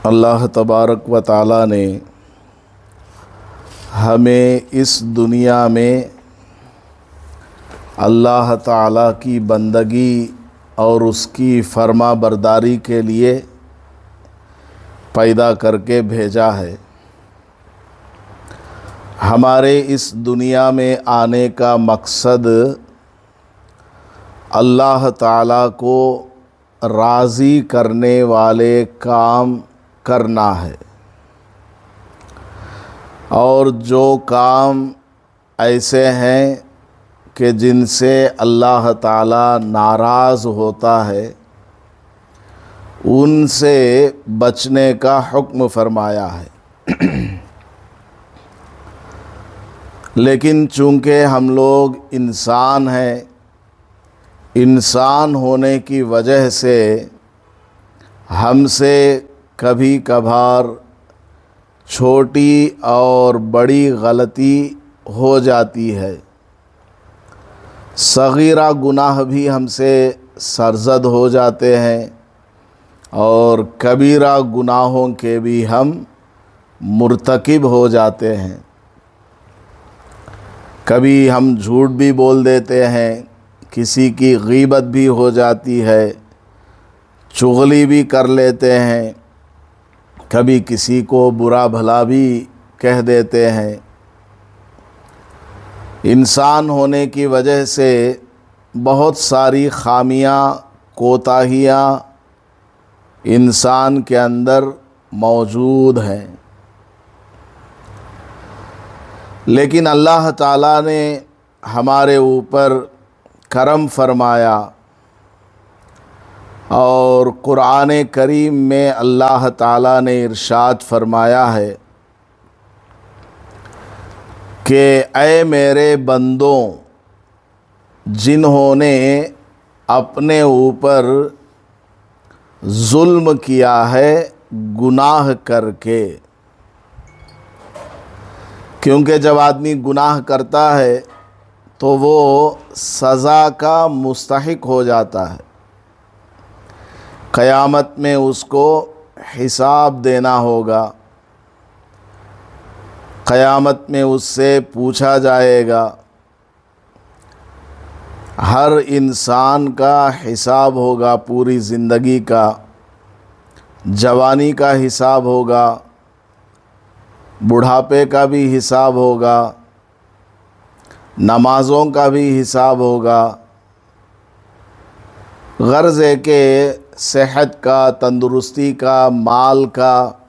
अल्लाह तबारक व ताला ने हमें इस दुनिया में अल्लाह ताला की बंदगी और उसकी फर्मा बरदारी के लिए पैदा करके भेजा है। हमारे इस दुनिया में आने का मकसद अल्लाह ताला को राज़ी करने वाले काम करना है, और जो काम ऐसे हैं कि जिनसे अल्लाह ताला नाराज़ होता है उनसे बचने का हुक्म फरमाया है। लेकिन चूँकि हम लोग इंसान हैं, इंसान होने की वजह से हमसे कभी कभार छोटी और बड़ी गलती हो जाती है। सगीरा गुनाह भी हमसे सरज़द हो जाते हैं और कबीरा गुनाहों के भी हम मुर्तकिब हो जाते हैं। कभी हम झूठ भी बोल देते हैं, किसी की गीबत भी हो जाती है, चुगली भी कर लेते हैं, कभी किसी को बुरा भला भी कह देते हैं। इंसान होने की वजह से बहुत सारी खामियां, कोताहियां इंसान के अंदर मौजूद हैं। लेकिन अल्लाह ताला ने हमारे ऊपर करम फरमाया और कुरान करीम में अल्लाह ताला ने इरशाद फरमाया है कि ऐ मेरे बंदों, जिन्होंने अपने ऊपर जुल्म किया है गुनाह करके, क्योंकि जब आदमी गुनाह करता है तो वो सज़ा का मुस्तहिक हो जाता है। क़यामत में उसको हिसाब देना होगा, क़यामत में उससे पूछा जाएगा। हर इंसान का हिसाब होगा, पूरी ज़िंदगी का, जवानी का हिसाब होगा, बुढ़ापे का भी हिसाब होगा, नमाज़ों का भी हिसाब होगा, गर्ज़ है कि सेहत का, तंदुरुस्ती का, माल का,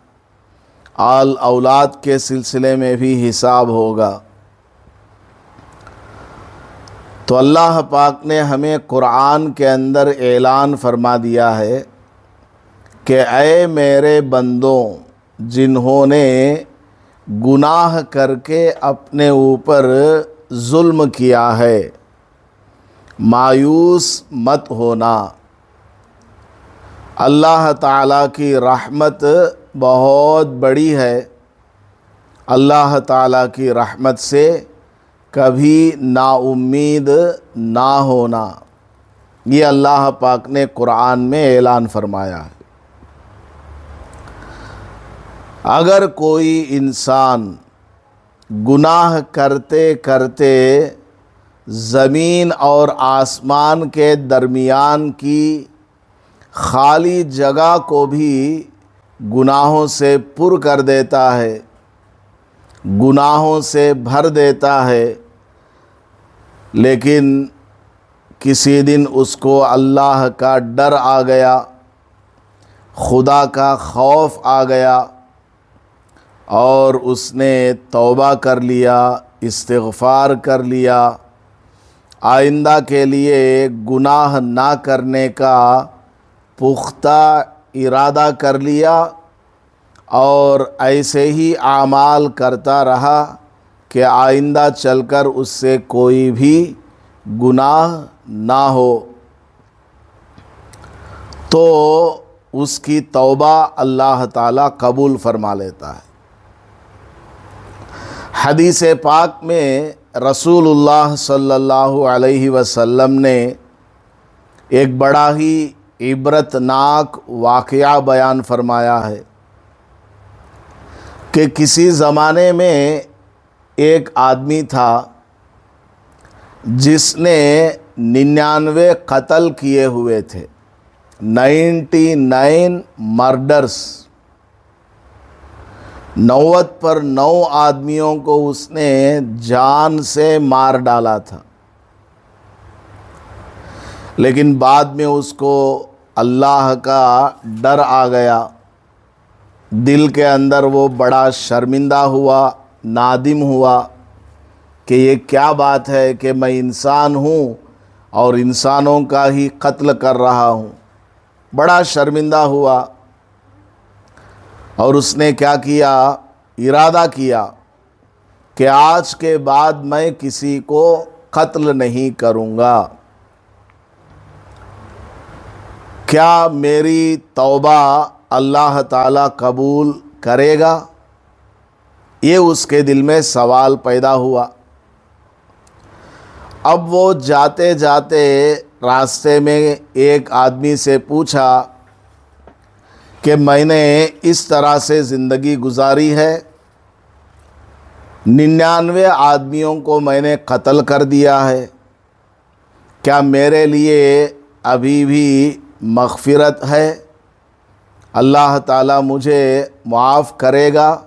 आल औलाद के सिलसिले में भी हिसाब होगा। तो अल्लाह पाक ने हमें कुरान के अंदर ऐलान फरमा दिया है कि ऐ मेरे बंदों, जिन्होंने गुनाह करके अपने ऊपर जुल्म किया है, मायूस मत होना। अल्लाह ताला की रहमत बहुत बड़ी है। अल्लाह ताला की रहमत से कभी नाउम्मीद ना होना, ये अल्लाह पाक ने कुरान में ऐलान फरमाया है। अगर कोई इंसान गुनाह करते करते ज़मीन और आसमान के दरमियान की खाली जगह को भी गुनाहों से पुर कर देता है, गुनाहों से भर देता है, लेकिन किसी दिन उसको अल्लाह का डर आ गया, खुदा का खौफ आ गया और उसने तौबा कर लिया, इस्तिग़फ़ार कर लिया, आइंदा के लिए गुनाह ना करने का पुख्ता इरादा कर लिया और ऐसे ही आमाल करता रहा कि आइंदा चलकर उससे कोई भी गुनाह ना हो, तो उसकी तौबा अल्लाह ताला कबूल फरमा लेता है। हदीस पाक में रसूलुल्लाह सल्लल्लाहु अलैहि वसल्लम ने एक बड़ा ही इबरतनाक वाक़या बयान फरमाया है। कि किसी ज़माने में एक आदमी था जिसने 99 कत्ल किए हुए थे, 99 मर्डर्स। 90 पर 9 आदमियों को उसने जान से मार डाला था। लेकिन बाद में उसको अल्लाह का डर आ गया, दिल के अंदर वो बड़ा शर्मिंदा हुआ, नादिम हुआ कि ये क्या बात है कि मैं इंसान हूँ और इंसानों का ही कत्ल कर रहा हूँ। बड़ा शर्मिंदा हुआ और उसने क्या किया, इरादा किया कि आज के बाद मैं किसी को कत्ल नहीं करूँगा। क्या मेरी तौबा अल्लाह ताला कबूल करेगा? ये उसके दिल में सवाल पैदा हुआ। अब वो जाते जाते रास्ते में एक आदमी से पूछा कि मैंने इस तरह से ज़िंदगी गुजारी है, 99 आदमियों को मैंने कत्ल कर दिया है, क्या मेरे लिए अभी भी मग़फ़िरत है? अल्लाह ताला मुझे माफ़ करेगा?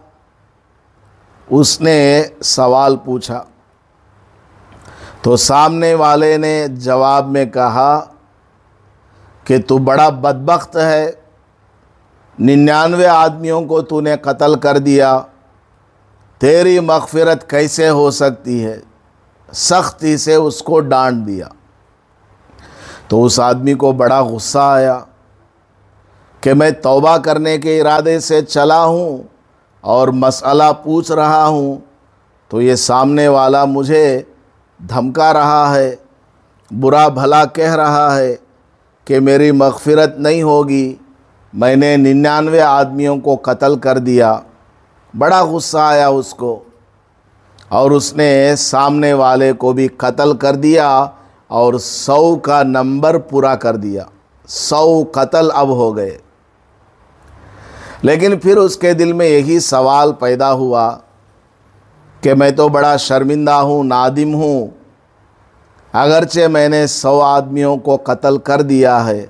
उसने सवाल पूछा। तो सामने वाले ने जवाब में कहा कि तू बड़ा बदबख्त है, 99 आदमियों को तूने कत्ल कर दिया, तेरी मग़फ़िरत कैसे हो सकती है? सख्ती से उसको डांट दिया। तो उस आदमी को बड़ा गुस्सा आया कि मैं तौबा करने के इरादे से चला हूँ और मसला पूछ रहा हूँ, तो ये सामने वाला मुझे धमका रहा है, बुरा भला कह रहा है कि मेरी मग़फ़िरत नहीं होगी, मैंने 99 आदमियों को कत्ल कर दिया। बड़ा गुस्सा आया उसको और उसने सामने वाले को भी कत्ल कर दिया और 100 का नंबर पूरा कर दिया। 100 कत्ल अब हो गए। लेकिन फिर उसके दिल में यही सवाल पैदा हुआ कि मैं तो बड़ा शर्मिंदा हूँ, नादिम हूँ, अगरचे मैंने 100 आदमियों को कत्ल कर दिया है,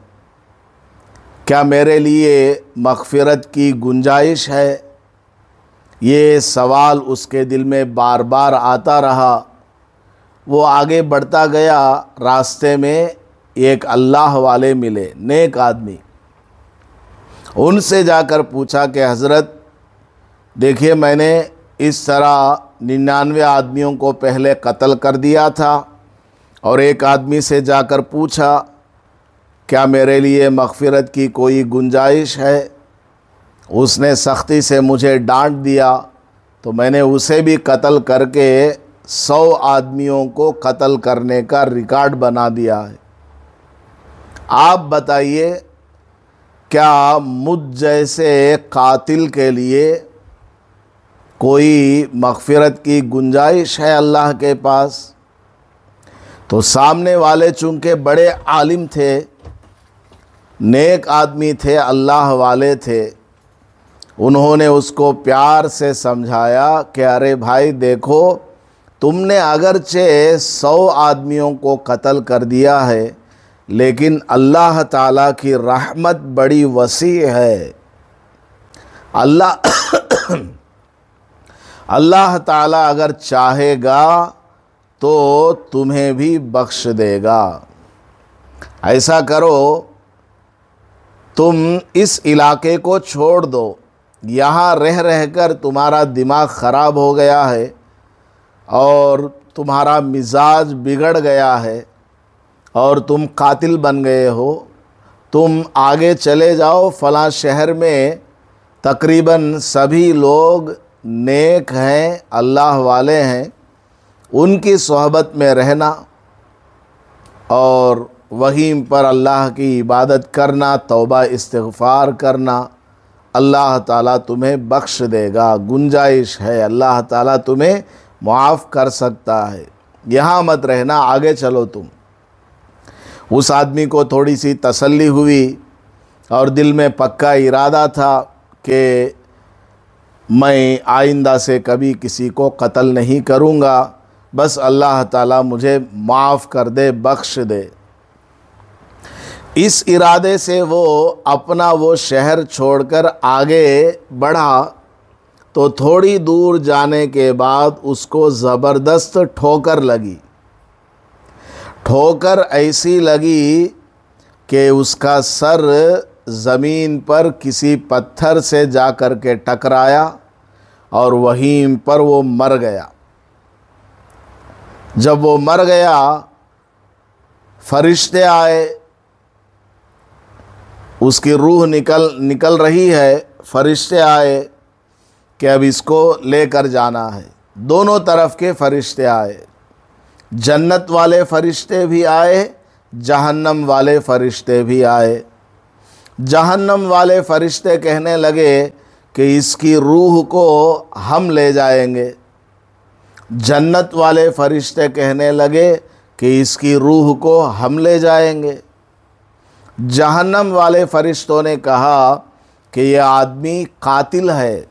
क्या मेरे लिए मग़फ़िरत की गुंजाइश है? ये सवाल उसके दिल में बार बार आता रहा। वो आगे बढ़ता गया। रास्ते में एक अल्लाह वाले मिले, नेक आदमी। उनसे जाकर पूछा कि हज़रत देखिए, मैंने इस तरह 99 आदमियों को पहले कत्ल कर दिया था और एक आदमी से जाकर पूछा क्या मेरे लिए मग़फ़िरत की कोई गुंजाइश है? उसने सख्ती से मुझे डांट दिया, तो मैंने उसे भी कत्ल करके 100 आदमियों को कत्ल करने का रिकॉर्ड बना दिया है। आप बताइए, क्या मुझ जैसे कातिल के लिए कोई मग़फ़िरत की गुंजाइश है अल्लाह के पास? तो सामने वाले चूँकि बड़े आलिम थे, नेक आदमी थे, अल्लाह वाले थे, उन्होंने उसको प्यार से समझाया कि अरे भाई देखो, तुमने अगरचे 100 आदमियों को कत्ल कर दिया है, लेकिन अल्लाह ताला की रहमत बड़ी वसी है। अल्लाह ताला अगर चाहेगा तो तुम्हें भी बख्श देगा। ऐसा करो, तुम इस इलाके को छोड़ दो, यहाँ रह रहकर तुम्हारा दिमाग ख़राब हो गया है और तुम्हारा मिजाज बिगड़ गया है और तुम कातिल बन गए हो। तुम आगे चले जाओ, फ़लाँ शहर में तकरीबन सभी लोग नेक हैं, अल्लाह वाले हैं, उनकी सोहबत में रहना और वहीं पर अल्लाह की इबादत करना, तौबा इस्तिग़फ़ार करना। अल्लाह ताला तुम्हें बख्श देगा, गुंजाइश है, अल्लाह ताला तुम्हें माफ़ कर सकता है। यहाँ मत रहना, आगे चलो तुम। उस आदमी को थोड़ी सी तसल्ली हुई और दिल में पक्का इरादा था कि मैं आइंदा से कभी किसी को कत्ल नहीं करूँगा, बस अल्लाह ताला मुझे माफ़ कर दे, बख्श दे। इस इरादे से वो अपना वो शहर छोड़कर आगे बढ़ा, तो थोड़ी दूर जाने के बाद उसको ज़बरदस्त ठोकर लगी। ठोकर ऐसी लगी कि उसका सर ज़मीन पर किसी पत्थर से जा कर के टकराया और वहीं पर वो मर गया। जब वो मर गया, फरिश्ते आए, उसकी रूह निकल रही है। फरिश्ते आए कि अब इसको लेकर जाना है। दोनों तरफ के फरिश्ते आए, जन्नत वाले फरिश्ते भी आए, जहन्नम वाले फरिश्ते भी आए। जहन्नम वाले फरिश्ते कहने लगे कि इसकी रूह को हम ले जाएंगे। जन्नत वाले फरिश्ते कहने लगे कि इसकी रूह को हम ले जाएंगे। जहन्नम वाले फरिश्तों ने कहा कि यह आदमी कातिल है,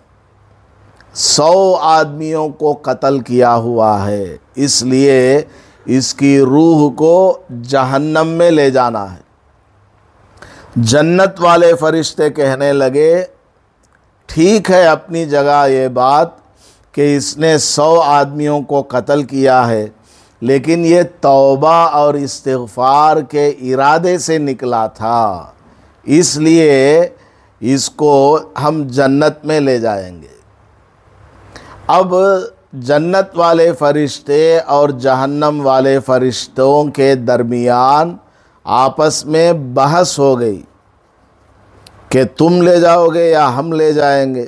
100 आदमियों को कत्ल किया हुआ है, इसलिए इसकी रूह को जहन्नम में ले जाना है। जन्नत वाले फरिश्ते कहने लगे, ठीक है अपनी जगह ये बात कि इसने 100 आदमियों को कत्ल किया है, लेकिन ये तौबा और इस्तिग़फ़ार के इरादे से निकला था, इसलिए इसको हम जन्नत में ले जाएंगे। अब जन्नत वाले फ़रिश्ते और जहन्नम वाले फ़रिश्तों के दरमियान आपस में बहस हो गई कि तुम ले जाओगे या हम ले जाएंगे,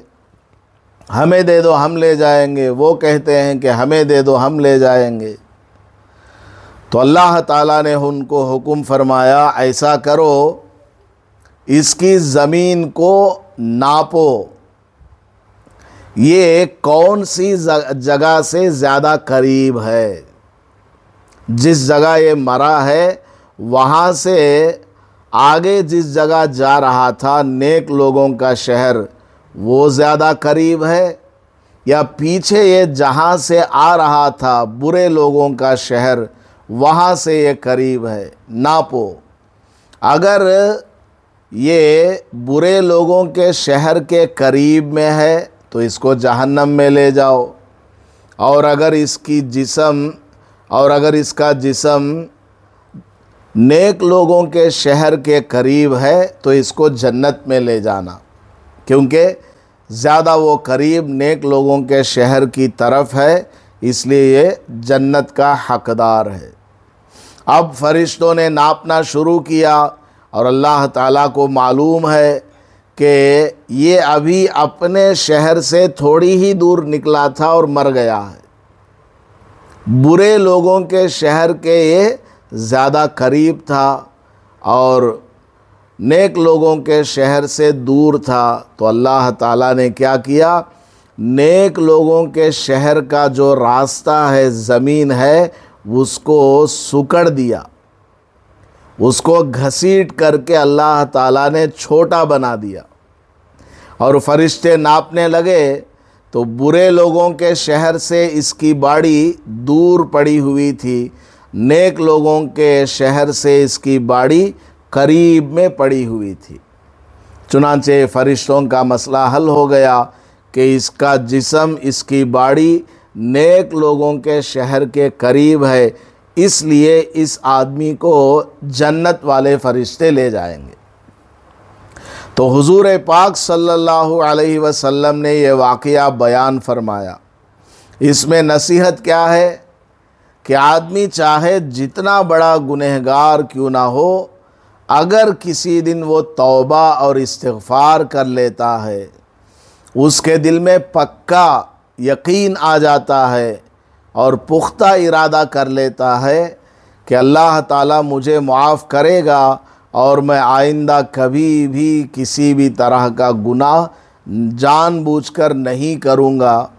हमें दे दो हम ले जाएंगे। वो कहते हैं कि हमें दे दो हम ले जाएंगे। तो अल्लाह ताला ने उनको हुक्म फरमाया, ऐसा करो, इसकी ज़मीन को नापो, ये कौन सी जगह से ज़्यादा करीब है। जिस जगह ये मरा है वहाँ से आगे जिस जगह जा रहा था नेक लोगों का शहर, वो ज़्यादा करीब है, या पीछे ये जहाँ से आ रहा था बुरे लोगों का शहर, वहाँ से ये करीब है। नापो, अगर ये बुरे लोगों के शहर के करीब में है तो इसको जहन्नम में ले जाओ, और अगर इसका जिस्म नेक लोगों के शहर के करीब है तो इसको जन्नत में ले जाना, क्योंकि ज़्यादा वो करीब नेक लोगों के शहर की तरफ है, इसलिए ये जन्नत का हकदार है। अब फरिश्तों ने नापना शुरू किया और अल्लाह ताला को मालूम है कि ये अभी अपने शहर से थोड़ी ही दूर निकला था और मर गया है। बुरे लोगों के शहर के ये ज़्यादा करीब था और नेक लोगों के शहर से दूर था। तो अल्लाह ताला ने क्या किया, नेक लोगों के शहर का जो रास्ता है, ज़मीन है, उसको सुकड़ दिया, उसको घसीट करके अल्लाह ताला ने छोटा बना दिया। और फरिश्ते नापने लगे तो बुरे लोगों के शहर से इसकी बाड़ी दूर पड़ी हुई थी, नेक लोगों के शहर से इसकी बाड़ी करीब में पड़ी हुई थी। चुनांचे फरिश्तों का मसला हल हो गया कि इसका जिस्म, इसकी बाड़ी नेक लोगों के शहर के करीब है, इसलिए इस आदमी को जन्नत वाले फरिश्ते ले जाएंगे। तो हुजूर पाक सल्लल्लाहु अलैहि वसल्लम ने यह वाक़या बयान फरमाया। इसमें नसीहत क्या है कि आदमी चाहे जितना बड़ा गुनहगार क्यों ना हो, अगर किसी दिन वो तौबा और इस्तिग़फ़ार कर लेता है, उसके दिल में पक्का यकीन आ जाता है और पुख्ता इरादा कर लेता है कि अल्लाह ताला मुझे माफ़ करेगा और मैं आइंदा कभी भी किसी भी तरह का गुनाह जानबूझकर नहीं करूँगा।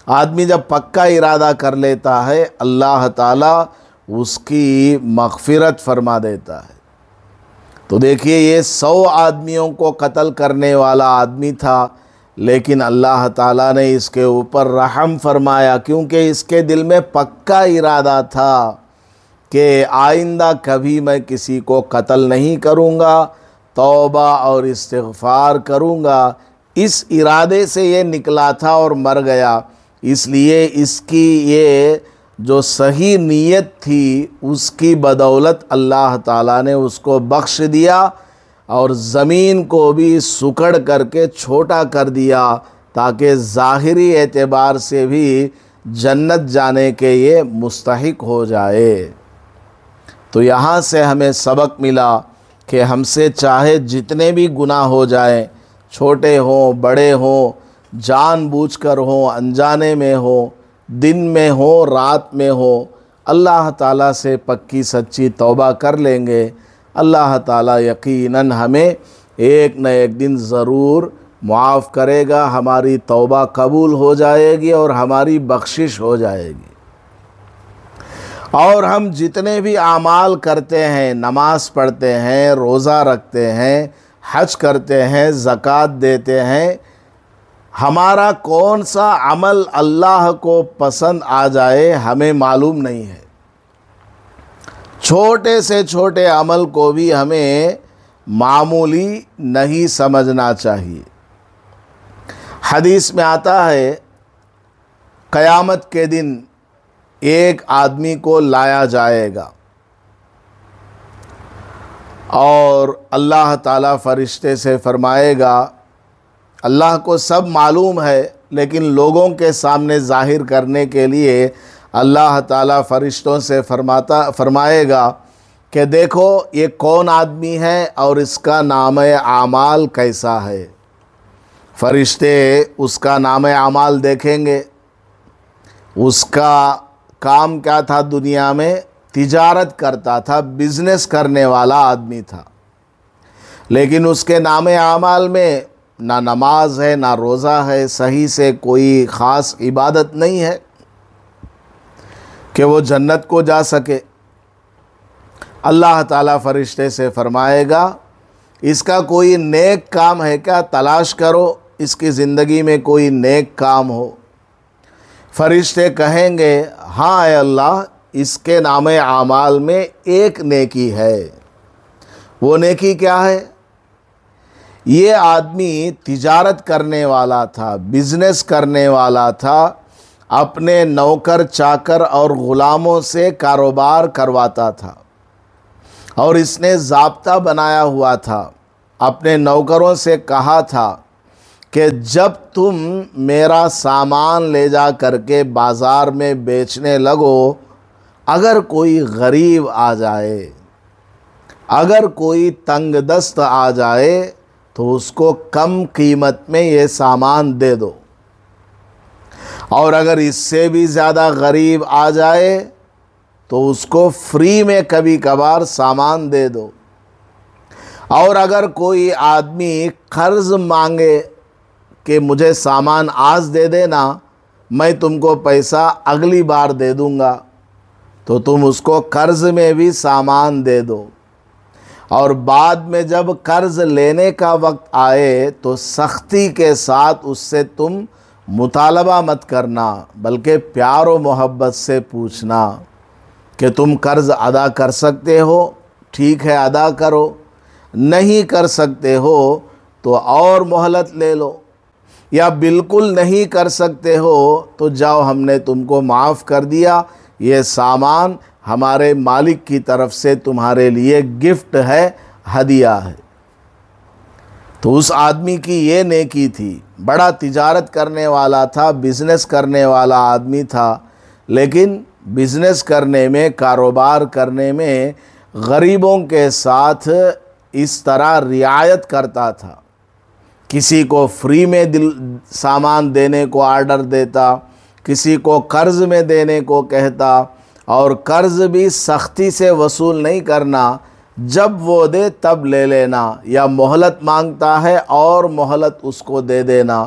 आदमी जब पक्का इरादा कर लेता है, अल्लाह ताला उसकी मग़फ़िरत फरमा देता है। तो देखिए, ये 100 आदमियों को कत्ल करने वाला आदमी था, लेकिन अल्लाह ताला ने इसके ऊपर रहम फरमाया, क्योंकि इसके दिल में पक्का इरादा था कि आइंदा कभी मैं किसी को कत्ल नहीं करूँगा, तौबा और इस्तिग़फ़ार करूँगा। इस इरादे से ये निकला था और मर गया। इसलिए इसकी ये जो सही नीयत थी उसकी बदौलत अल्लाह ताला ने उसको बख्श दिया और ज़मीन को भी सुकड़ करके छोटा कर दिया, ताकि ज़ाहिरी एतबार से भी जन्नत जाने के ये मुस्तहिक हो जाए। तो यहाँ से हमें सबक मिला कि हमसे चाहे जितने भी गुनाह हो जाएं, छोटे हों बड़े हों, जानबूझकर हों अनजाने में हों, दिन में हो रात में हो, अल्लाह ताला से पक्की सच्ची तौबा कर लेंगे, अल्लाह ताला यकीनन हमें एक न एक दिन ज़रूर मुआफ़ करेगा, हमारी तौबा कबूल हो जाएगी और हमारी बख्शिश हो जाएगी। और हम जितने भी आमाल करते हैं, नमाज पढ़ते हैं, रोज़ा रखते हैं, हज करते हैं, ज़कात देते हैं, हमारा कौन सा अमल अल्लाह को पसंद आ जाए हमें मालूम नहीं है। छोटे से छोटे अमल को भी हमें मामूली नहीं समझना चाहिए। हदीस में आता है, क़यामत के दिन एक आदमी को लाया जाएगा और अल्लाह ताला फरिश्ते से फरमाएगा, अल्लाह को सब मालूम है लेकिन लोगों के सामने ज़ाहिर करने के लिए अल्लाह ताला फरिश्तों से फरमाएगा कि देखो ये कौन आदमी है और इसका नाम-ए आमाल कैसा है। फरिश्ते उसका नाम-ए आमाल देखेंगे, उसका काम क्या था, दुनिया में तिजारत करता था, बिज़नेस करने वाला आदमी था, लेकिन उसके नाम-ए आमाल में ना नमाज है ना रोज़ा है, सही से कोई ख़ास इबादत नहीं है कि वो जन्नत को जा सके। अल्लाह ताला फरिश्ते से फरमाएगा, इसका कोई नेक काम है क्या, तलाश करो इसकी ज़िंदगी में कोई नेक काम हो। फरिश्ते कहेंगे, हाँ ऐ अल्लाह, इसके नाम-ए आमाल में एक नेकी है। वो नेकी क्या है? ये आदमी तिजारत करने वाला था, बिज़नेस करने वाला था, अपने नौकर चाकर और ग़ुलामों से कारोबार करवाता था और इसने ज़ाब्ता बनाया हुआ था, अपने नौकरों से कहा था कि जब तुम मेरा सामान ले जा करके बाज़ार में बेचने लगो, अगर कोई गरीब आ जाए, अगर कोई तंगदस्त आ जाए तो उसको कम कीमत में ये सामान दे दो, और अगर इससे भी ज़्यादा गरीब आ जाए तो उसको फ्री में कभी कभार सामान दे दो। और अगर कोई आदमी कर्ज़ मांगे कि मुझे सामान आज दे देना, मैं तुमको पैसा अगली बार दे दूँगा, तो तुम उसको कर्ज़ में भी सामान दे दो। और बाद में जब कर्ज़ लेने का वक्त आए तो सख्ती के साथ उससे तुम मुतालबा मत करना, बल्कि प्यार और मोहब्बत से पूछना कि तुम कर्ज़ अदा कर सकते हो, ठीक है अदा करो, नहीं कर सकते हो तो और मोहलत ले लो, या बिल्कुल नहीं कर सकते हो तो जाओ, हमने तुमको माफ़ कर दिया, ये सामान हमारे मालिक की तरफ से तुम्हारे लिए गिफ्ट है, हदिया है। तो उस आदमी की ये नेकी थी, बड़ा तिजारत करने वाला था, बिज़नेस करने वाला आदमी था, लेकिन बिज़नेस करने में, कारोबार करने में गरीबों के साथ इस तरह रियायत करता था। किसी को फ्री में सामान देने को आर्डर देता, किसी को कर्ज़ में देने को कहता, और कर्ज़ भी सख्ती से वसूल नहीं करना, जब वो दे तब ले लेना, या मोहलत मांगता है और मोहलत उसको दे देना,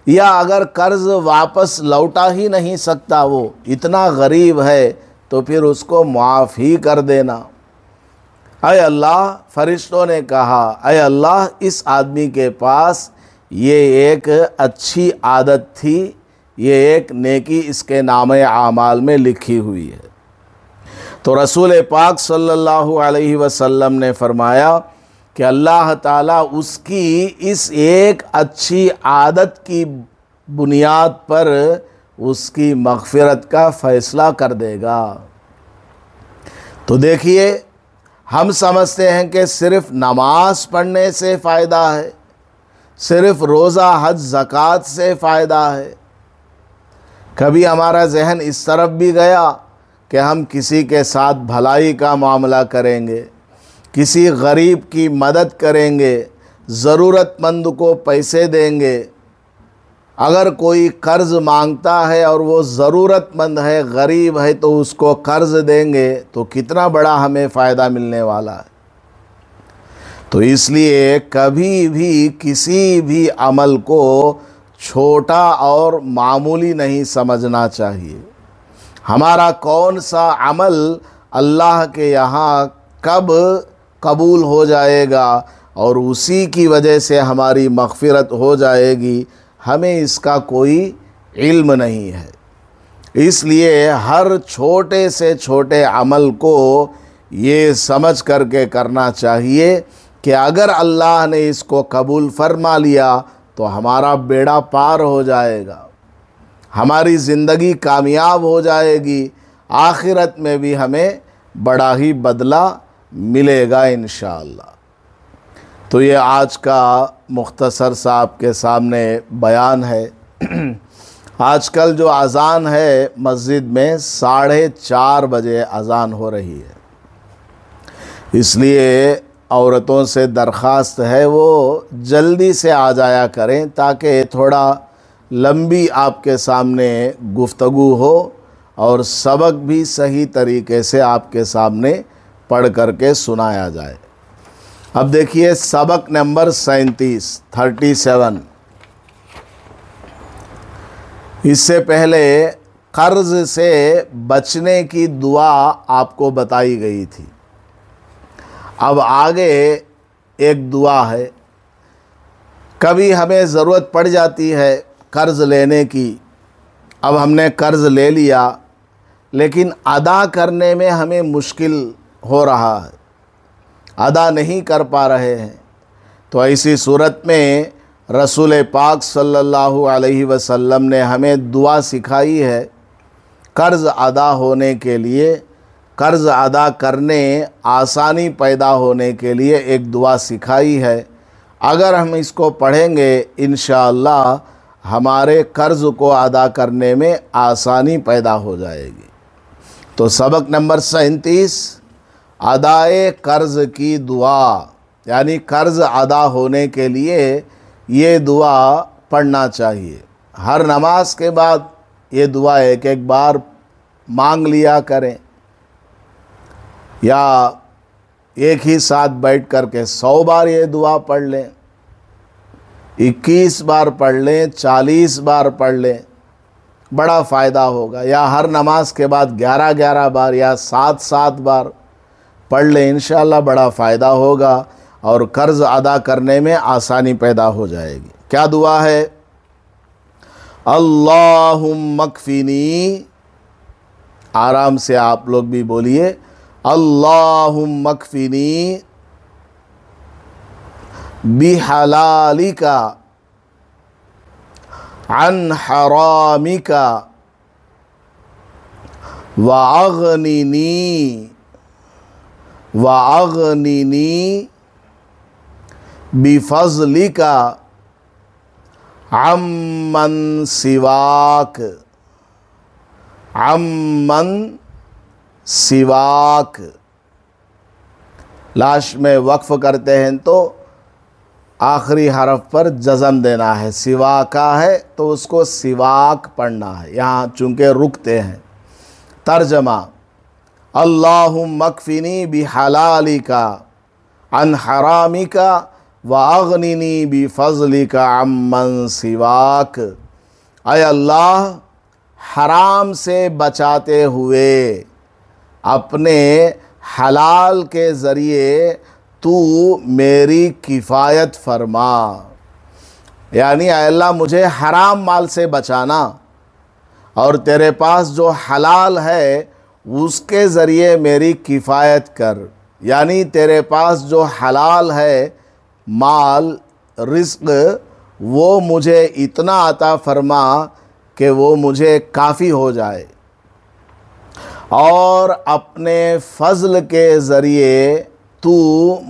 या अगर कर्ज़ वापस लौटा ही नहीं सकता, वो इतना गरीब है, तो फिर उसको माफ़ ही कर देना। अय अल्लाह, फरिश्तों ने कहा, अय अल्लाह, इस आदमी के पास ये एक अच्छी आदत थी, ये एक नेकी इसके नामे आमाल में लिखी हुई है। तो रसूल पाक सल्लल्लाहु अलैहि वसल्लम ने फरमाया कि अल्लाह ताला उसकी इस एक अच्छी आदत की बुनियाद पर उसकी मग़फ़िरत का फ़ैसला कर देगा। तो देखिए, हम समझते हैं कि सिर्फ़ नमाज पढ़ने से फ़ायदा है, सिर्फ़ रोज़ा हज ज़कात से फ़ायदा है। कभी हमारा जहन इस तरफ भी गया कि हम किसी के साथ भलाई का मामला करेंगे, किसी गरीब की मदद करेंगे, ज़रूरतमंद को पैसे देंगे। अगर कोई कर्ज़ मांगता है और वो ज़रूरतमंद है, गरीब है, तो उसको कर्ज़ देंगे तो कितना बड़ा हमें फ़ायदा मिलने वाला है। तो इसलिए कभी भी किसी भी अमल को छोटा और मामूली नहीं समझना चाहिए। हमारा कौन सा अमल अल्लाह के यहाँ कब कबूल हो जाएगा और उसी की वजह से हमारी मग़फ़िरत हो जाएगी, हमें इसका कोई इल्म नहीं है। इसलिए हर छोटे से छोटे अमल को ये समझ करके करना चाहिए कि अगर अल्लाह ने इसको कबूल फरमा लिया तो हमारा बेड़ा पार हो जाएगा, हमारी ज़िंदगी कामयाब हो जाएगी, आखिरत में भी हमें बड़ा ही बदला मिलेगा इंशाअल्लाह। तो ये आज का मुख्तसर सा आपके सामने बयान है। आजकल जो अज़ान है मस्जिद में 4:30 बजे अज़ान हो रही है, इसलिए औरतों से दरख्वास्त है वो जल्दी से आ जाया करें ताकि थोड़ा लंबी आपके सामने गुफ्तगू हो और सबक भी सही तरीके से आपके सामने पढ़ करके सुनाया जाए। अब देखिए सबक नंबर 37। इससे पहले कर्ज़ से बचने की दुआ आपको बताई गई थी। अब आगे एक दुआ है। कभी हमें ज़रूरत पड़ जाती है कर्ज़ लेने की। अब हमने कर्ज़ ले लिया लेकिन अदा करने में हमें मुश्किल हो रहा है, अदा नहीं कर पा रहे हैं। तो ऐसी सूरत में रसूल पाक सल्लल्लाहु अलैहि वसल्लम ने हमें दुआ सिखाई है। कर्ज़ अदा होने के लिए, कर्ज़ अदा करने आसानी पैदा होने के लिए एक दुआ सिखाई है। अगर हम इसको पढ़ेंगे इंशाअल्लाह हमारे कर्ज़ को अदा करने में आसानी पैदा हो जाएगी। तो सबक नंबर 37 अदाए कर्ज़ की दुआ, यानी कर्ज़ अदा होने के लिए ये दुआ पढ़ना चाहिए। हर नमाज के बाद ये दुआ एक एक बार मांग लिया करें, या एक ही साथ बैठ कर के 100 बार ये दुआ पढ़ लें, 21 बार पढ़ लें, 40 बार पढ़ लें, बड़ा फ़ायदा होगा। या हर नमाज के बाद 11-11 बार या 7-7 बार पढ़ लें, इंशाअल्लाह बड़ा फ़ायदा होगा और कर्ज़ अदा करने में आसानी पैदा हो जाएगी। क्या दुआ है? अल्लाहुम्मा कफ़िनी, आराम से आप लोग भी बोलिए, अल्लाहुम्मा कफ़िनी बिहलालिका अन हरामिका वअग़निनी बिफ़ज़लिका अम्मन सिवाक, अम्मन सिवाक। लास्ट में वक्फ़ करते हैं तो आखिरी हरफ पर जज़म देना है। सिवाका है तो उसको सिवाक पढ़ना है, यहाँ चूँकि रुकते हैं। तर्जमा अल्लाहुम्मा कफ़िनी बिहलालिका अन हरामिका वअग़निनी बिफ़ज़लिका अम्मन सिवाक। ऐ अल्लाह, हराम से बचाते हुए अपने हलाल के ज़रिए तू मेरी किफ़ायत फरमा यानी ऐ अल्लाह मुझे हराम माल से बचाना, और तेरे पास जो हलाल है उसके ज़रिए मेरी किफ़ायत कर। यानी तेरे पास जो हलाल है माल रिज़्क़, वो मुझे इतना अता फरमा कि वो मुझे काफ़ी हो जाए, और अपने फ़ज़ल के ज़रिए तू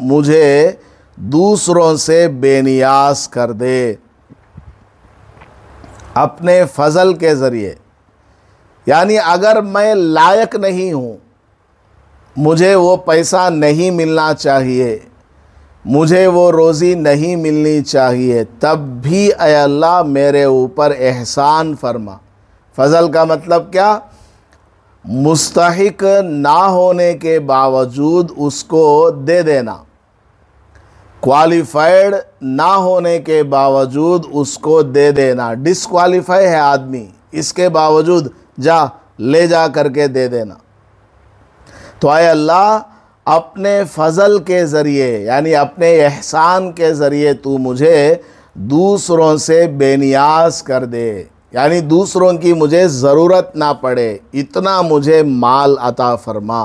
मुझे दूसरों से बेनियाज कर दे। अपने फ़ज़ल के ज़रिए, यानी अगर मैं लायक नहीं हूँ, मुझे वो पैसा नहीं मिलना चाहिए, मुझे वो रोज़ी नहीं मिलनी चाहिए, तब भी ऐ अल्लाह मेरे ऊपर एहसान फरमा। फ़ज़ल का मतलब क्या? मुस्तहिक ना होने के बावजूद उसको दे देना, क्वालिफाइड ना होने के बावजूद उसको दे देना। डिसक्वालीफाई है आदमी, इसके बावजूद जा ले जा करके दे देना। तो ऐ अल्लाह अपने फ़ज़ल के ज़रिए, यानी अपने एहसान के ज़रिए तू मुझे दूसरों से बेनियाज कर दे, यानी दूसरों की मुझे ज़रूरत ना पड़े, इतना मुझे माल अता फरमा,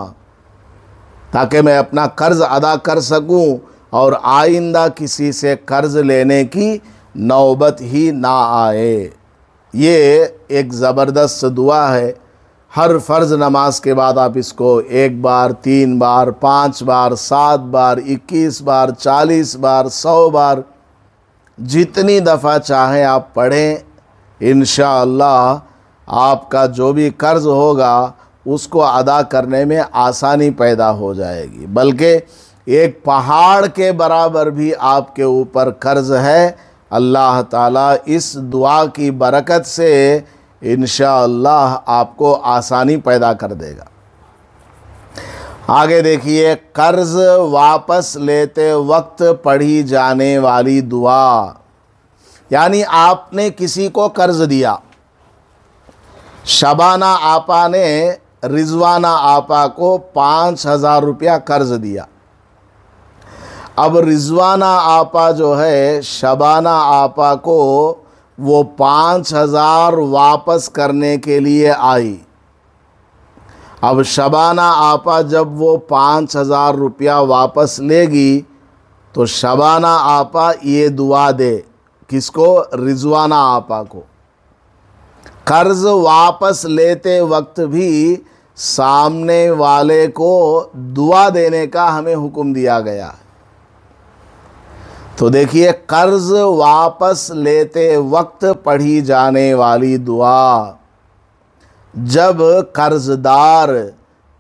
ताकि मैं अपना कर्ज़ अदा कर सकूं और आइंदा किसी से कर्ज़ लेने की नौबत ही ना आए। ये एक ज़बरदस्त दुआ है। हर फ़र्ज़ नमाज के बाद आप इसको 1 बार, 3 बार, 5 बार, 7 बार, 21 बार, 40 बार, 100 बार, जितनी दफ़ा चाहें आप पढ़ें। इंशाअल्लाह आपका जो भी कर्ज़ होगा उसको अदा करने में आसानी पैदा हो जाएगी, बल्कि एक पहाड़ के बराबर भी आपके ऊपर कर्ज़ है। अल्लाह ताला इस दुआ की बरकत से इंशाअल्लाह आपको आसानी पैदा कर देगा। आगे देखिए, कर्ज़ वापस लेते वक्त पढ़ी जाने वाली दुआ। यानी आपने किसी को कर्ज़ दिया, शबाना आपा ने रिजवाना आपा को 5,000 रुपया कर्ज़ दिया। अब रिजवाना आपा जो है शबाना आपा को वो 5,000 वापस करने के लिए आई। अब शबाना आपा जब वो 5,000 रुपया वापस लेगी तो शबाना आपा ये दुआ दे, किसको? रिजवाना आपा को। कर्ज़ वापस लेते वक्त भी सामने वाले को दुआ देने का हमें हुक्म दिया गया है। तो देखिए, कर्ज़ वापस लेते वक्त पढ़ी जाने वाली दुआ, जब कर्ज़दार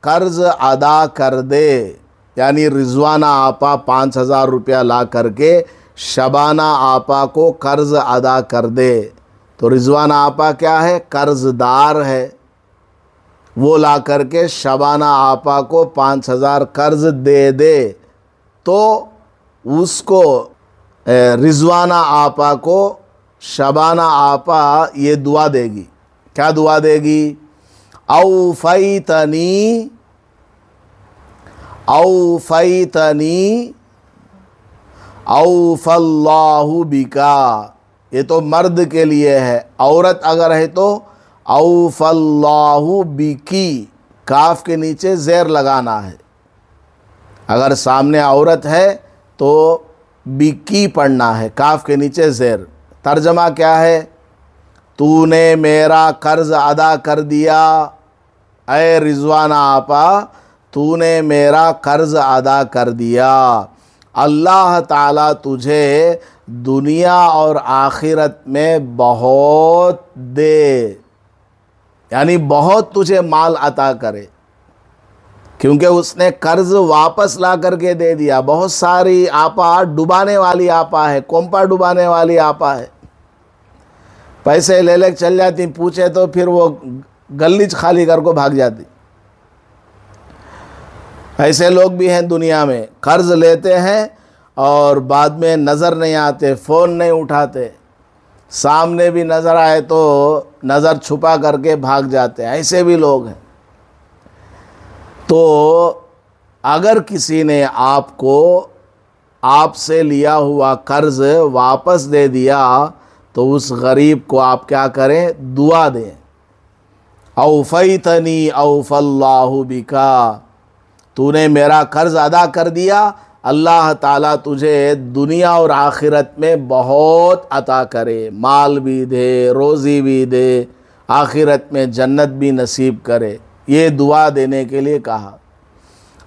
कर्ज़ अदा कर दे, यानी रिजवाना आपा 5,000 रुपया ला करके शबाना आपा को कर्ज़ अदा कर दे, तो रिजवाना आपा क्या है? कर्ज़दार है। वो ला करके शबाना आपा को 5,000 कर्ज़ दे दे, तो उसको रिजवाना आपा को शबाना आपा ये दुआ देगी। क्या दुआ देगी? औफ़ैतनी औफ़ैतनी औफ़ल्लाहु बिका। ये तो मर्द के लिए है, औरत अगर है तो औफ़ल्लाहु बिकी, काफ के नीचे ज़ेर लगाना है। अगर सामने औरत है तो बिकी पढ़ना है, काफ के नीचे ज़ेर। तर्जमा क्या है? तूने मेरा कर्ज़ अदा कर दिया, ऐ रिजवाना आपा तूने मेरा कर्ज़ अदा कर दिया। अल्लाह ताला तुझे दुनिया और आखिरत में बहुत दे, यानी बहुत तुझे माल अता करे, क्योंकि उसने कर्ज़ वापस ला करके दे दिया। बहुत सारी आपा डुबाने वाली आपा है, कोंपा डुबाने वाली आपा है, पैसे ले ले चल जाती, पूछे तो फिर वो गलीच खाली कर को भाग जाती। ऐसे लोग भी हैं दुनिया में, कर्ज़ लेते हैं और बाद में नज़र नहीं आते, फ़ोन नहीं उठाते, सामने भी नज़र आए तो नज़र छुपा करके भाग जाते हैं। ऐसे भी लोग हैं। तो अगर किसी ने आपको आपसे लिया हुआ कर्ज़ वापस दे दिया तो उस गरीब को आप क्या करें, दुआ दें, औफ़ैतनी औफ़ल्लाहु बिका, तूने मेरा कर्ज़ अदा कर दिया, अल्लाह ताला तुझे दुनिया और आखिरत में बहुत अता करे, माल भी दे, रोज़ी भी दे, आखिरत में जन्नत भी नसीब करे। ये दुआ देने के लिए कहा।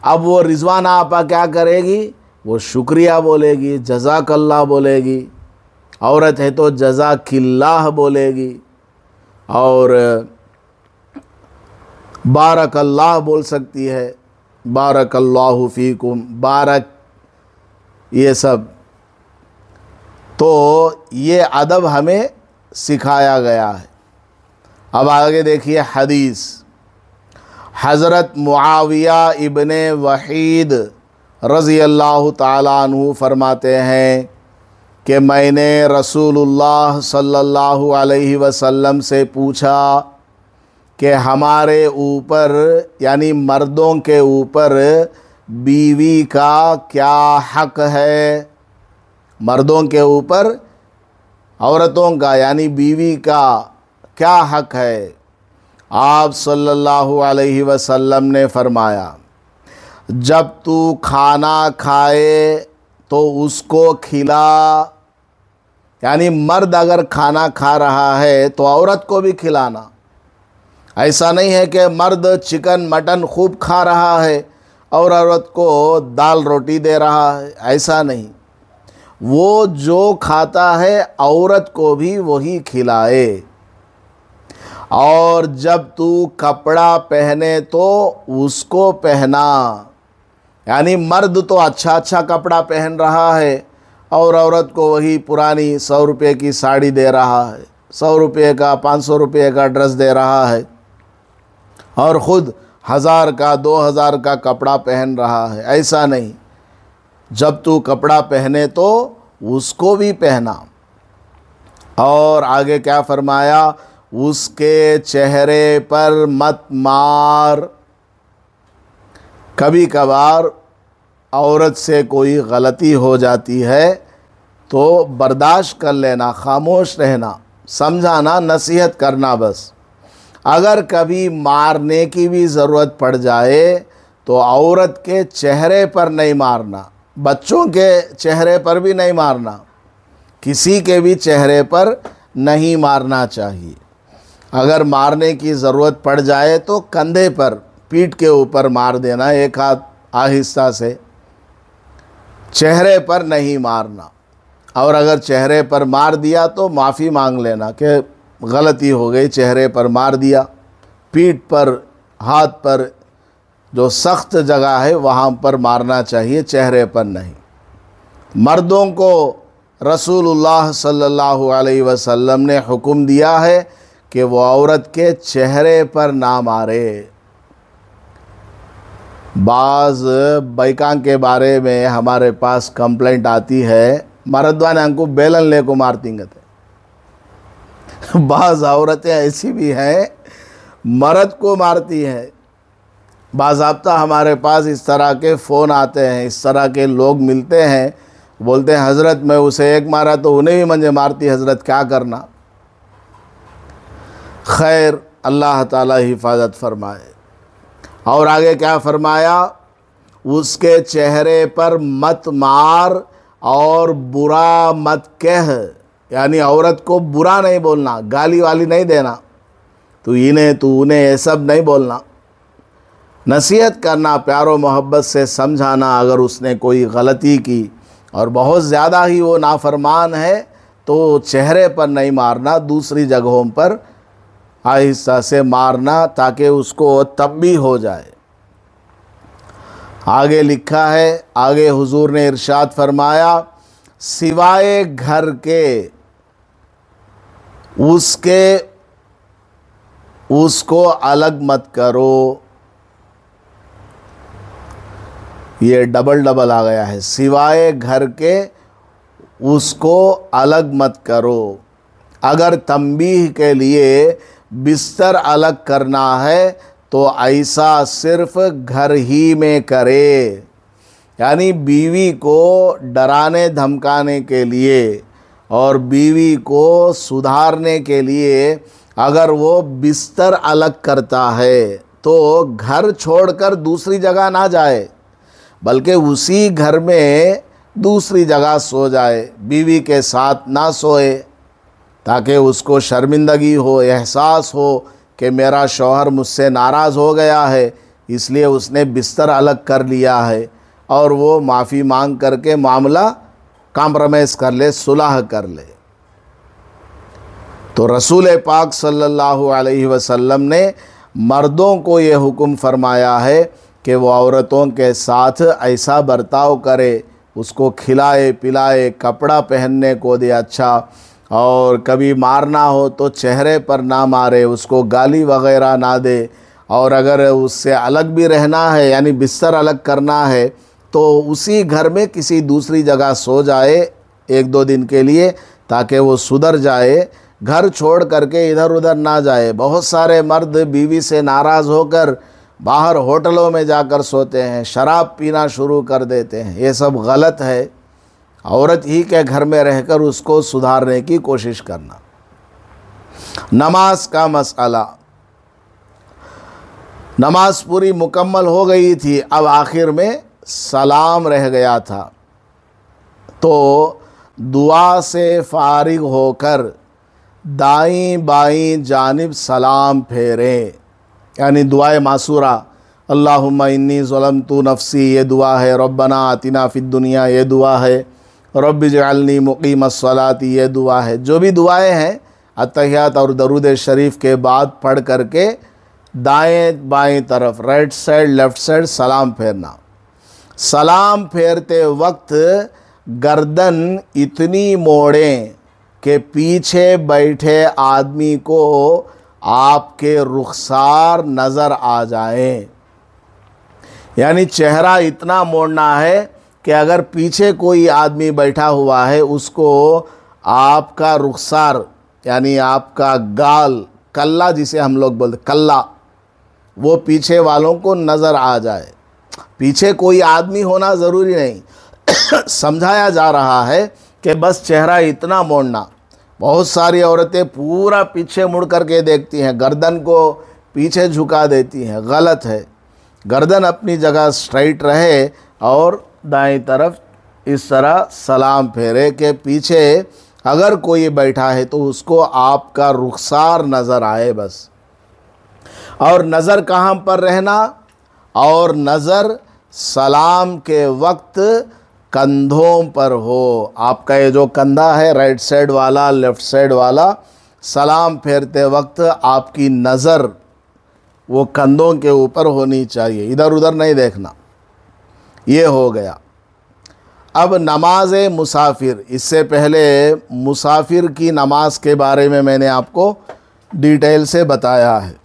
अब वो रिजवाना आपा क्या करेगी, वो शुक्रिया बोलेगी, जज़ाकल्लाह बोलेगी, औरत है तो जज़ाकिल्लाह बोलेगी, और बारकल्लाह बोल सकती है, बारकल्लाहु फ़ीकुम, बारक, ये सब। तो ये अदब हमें सिखाया गया है। अब आगे देखिए हदीस। हज़रत मुआविया इब्ने वहीद रज़ी अल्लाह ताला अन्हु फरमाते हैं कि मैंने रसूलुल्लाह सल्लल्लाहु अलैहि वसल्लम से पूछा कि हमारे ऊपर यानी मर्दों के ऊपर बीवी का क्या हक़ है, मर्दों के ऊपर औरतों का यानी बीवी का क्या हक़ है। आप सल्लल्लाहु अलैहि वसल्लम ने फरमाया, जब तू खाना खाए तो उसको खिला, यानी मर्द अगर खाना खा रहा है तो औरत को भी खिलाना। ऐसा नहीं है कि मर्द चिकन मटन खूब खा रहा है और औरत को दाल रोटी दे रहा है, ऐसा नहीं। वो जो खाता है औरत को भी वही खिलाए। और जब तू कपड़ा पहने तो उसको पहना, यानी मर्द तो अच्छा अच्छा कपड़ा पहन रहा है और औरत को वही पुरानी 100 रुपये की साड़ी दे रहा है, 100 रुपये का 500 रुपये का ड्रेस दे रहा है, और ख़ुद 1000 का 2000 का कपड़ा पहन रहा है, ऐसा नहीं। जब तू कपड़ा पहने तो उसको भी पहना। और आगे क्या फरमाया, उसके चेहरे पर मत मार। कभी कभार औरत से कोई गलती हो जाती है तो बर्दाश्त कर लेना, खामोश रहना, समझाना, नसीहत करना बस। अगर कभी मारने की भी ज़रूरत पड़ जाए तो औरत के चेहरे पर नहीं मारना, बच्चों के चेहरे पर भी नहीं मारना, किसी के भी चेहरे पर नहीं मारना चाहिए। अगर मारने की ज़रूरत पड़ जाए तो कंधे पर, पीठ के ऊपर मार देना, एक हाथ आहिस्ता से, चेहरे पर नहीं मारना। और अगर चेहरे पर मार दिया तो माफ़ी मांग लेना कि गलती हो गई, चेहरे पर मार दिया। पीठ पर, हाथ पर, जो सख्त जगह है वहाँ पर मारना चाहिए, चेहरे पर नहीं। मर्दों को रसूलुल्लाह सल्लल्लाहु अलैहि वसल्लम ने हुक्म दिया है कि वो औरत के चेहरे पर ना मारे। बाज़ बैकां के बारे में हमारे पास कंप्लेंट आती है, मर्दवान हमको बेलन ले को मारती थे। बाज़ औरतें ऐसी भी हैं मर्द को मारती हैं। बाज़ाब्ता हमारे पास इस तरह के फ़ोन आते हैं, इस तरह के लोग मिलते हैं, बोलते हैं हज़रत मैं उसे एक मारा तो उन्हें भी मुझे मारती, हज़रत क्या करना। खैर अल्लाह ताला हिफाजत फरमाए। और आगे क्या फरमाया, उसके चेहरे पर मत मार और बुरा मत कह, यानी औरत को बुरा नहीं बोलना, गाली वाली नहीं देना, तू इन्हें तू उन्हें ये सब नहीं बोलना। नसीहत करना, प्यारो मोहब्बत से समझाना। अगर उसने कोई गलती की और बहुत ज़्यादा ही वो नाफरमान है तो चेहरे पर नहीं मारना, दूसरी जगहों पर आहिस्ता से मारना ताकि उसको तब भी हो जाए। आगे लिखा है, आगे हुजूर ने इरशाद फरमाया, सिवाय घर के उसको अलग मत करो। ये डबल डबल आ गया है, सिवाय घर के उसको अलग मत करो। अगर तंबीह के लिए बिस्तर अलग करना है तो ऐसा सिर्फ घर ही में करे, यानी बीवी को डराने धमकाने के लिए और बीवी को सुधारने के लिए अगर वो बिस्तर अलग करता है तो घर छोड़कर दूसरी जगह ना जाए, बल्कि उसी घर में दूसरी जगह सो जाए, बीवी के साथ ना सोए, ताकि उसको शर्मिंदगी हो, एहसास हो कि मेरा शौहर मुझसे नाराज़ हो गया है, इसलिए उसने बिस्तर अलग कर लिया है, और वो माफ़ी मांग करके मामला कॉम्प्रोमाइज़ कर ले, सुलह कर ले। तो रसूल पाक सल्लल्लाहु अलैहि वसल्लम ने मर्दों को ये हुक्म फरमाया है कि वो औरतों के साथ ऐसा बर्ताव करे, उसको खिलाए पिलाए, कपड़ा पहनने को दे अच्छा, और कभी मारना हो तो चेहरे पर ना मारे, उसको गाली वगैरह ना दे, और अगर उससे अलग भी रहना है यानी बिस्तर अलग करना है तो उसी घर में किसी दूसरी जगह सो जाए 1-2 दिन के लिए, ताकि वो सुधर जाए, घर छोड़ करके इधर उधर ना जाए। बहुत सारे मर्द बीवी से नाराज़ होकर बाहर होटलों में जाकर सोते हैं, शराब पीना शुरू कर देते हैं, ये सब गलत है। औरत ही के घर में रहकर उसको सुधारने की कोशिश करना। नमाज का मसला, नमाज पूरी मुकम्मल हो गई थी, अब आखिर में सलाम रह गया था, तो दुआ से फारिग होकर दाईं बाईं जानिब सलाम फेरें, यानी दुआए मासूरा, अल्लाहुम्मा इन्नी ज़लमतु नफ्सी ये दुआ है, रब्बना आतिना फ़िद दुनिया ये दुआ है, रब्बि जअलनी मुक़ीमस्सलाती ये दुआ है। जो भी दुआएं हैं अत्तहियात और दरूद शरीफ के बाद पढ़ करके दाएं बाएं तरफ, राइट साइड लेफ़्ट साइड सलाम फेरना। सलाम फेरते वक्त गर्दन इतनी मोड़ें कि पीछे बैठे आदमी को आपके रुखसार नज़र आ जाए, यानी चेहरा इतना मोड़ना है कि अगर पीछे कोई आदमी बैठा हुआ है उसको आपका रुखसार यानी आपका गाल, कल्ला जिसे हम लोग बोलते कल्ला, वो पीछे वालों को नज़र आ जाए। पीछे कोई आदमी होना ज़रूरी नहीं समझाया जा रहा है कि बस चेहरा इतना मोड़ना। बहुत सारी औरतें पूरा पीछे मुड़ करके देखती हैं, गर्दन को पीछे झुका देती हैं, गलत है। गर्दन अपनी जगह स्ट्राइट रहे और दाएं तरफ इस तरह सलाम फेरे के पीछे अगर कोई बैठा है तो उसको आपका रुखसार नज़र आए बस। और नज़र कहाँ पर रहना, और नज़र सलाम के वक्त कंधों पर हो। आपका ये जो कंधा है राइट साइड वाला लेफ़्ट साइड वाला, सलाम फेरते वक्त आपकी नज़र वो कंधों के ऊपर होनी चाहिए, इधर उधर नहीं देखना। ये हो गया। अब नमाज मुसाफिर, इससे पहले मुसाफिर की नमाज के बारे में मैंने आपको डिटेल से बताया है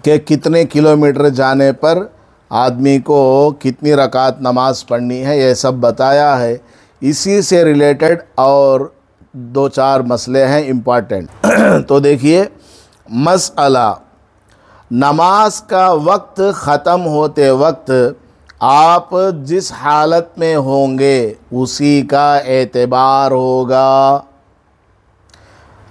कि कितने किलोमीटर जाने पर आदमी को कितनी रकात नमाज पढ़नी है, ये सब बताया है। इसी से रिलेटेड और 2-4 मसले हैं इम्पॉर्टेंट तो देखिए, मसला नमाज का वक्त ख़त्म होते वक्त आप जिस हालत में होंगे उसी का एतबार होगा।